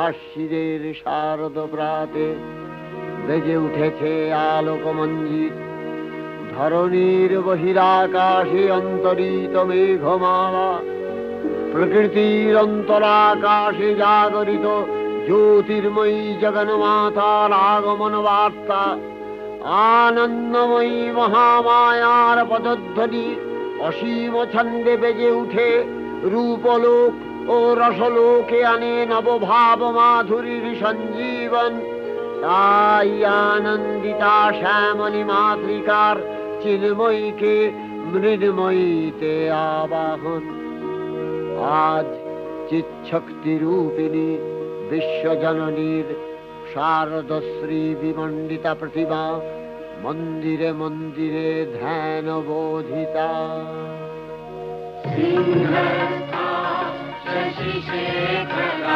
আশ্বিনের শারদ প্রাতে বেজে উঠেছে আলোকমঞ্জিত। ধরণীর বহিরাকাশে অন্তরিত মেঘমালা, প্রকৃতির অন্তরাকাশে জাগরিত জ্যোতির্ময়ী জগন্মাতার আগমন বার্তা। আনন্দময়ী মহামায়ার পদধ্বনি অসীম ছন্দে বেজে উঠে রূপলোক ও রসলোকে আনে নবভাব মাধুরীর সঞ্জীবন। তাই আনন্দিতা শ্যামলী মাতৃকার চিন্ময়ীকে মৃন্ময়ীতে আবাহন। আজ চিৎশক্তি রূপিণী বিশ্বজননীর শারদশ্রী বিমণ্ডিতা প্রতিমা মন্দিরে মন্দিরে ধ্যান বোধিতা। সিংহস্থা শশিশেখর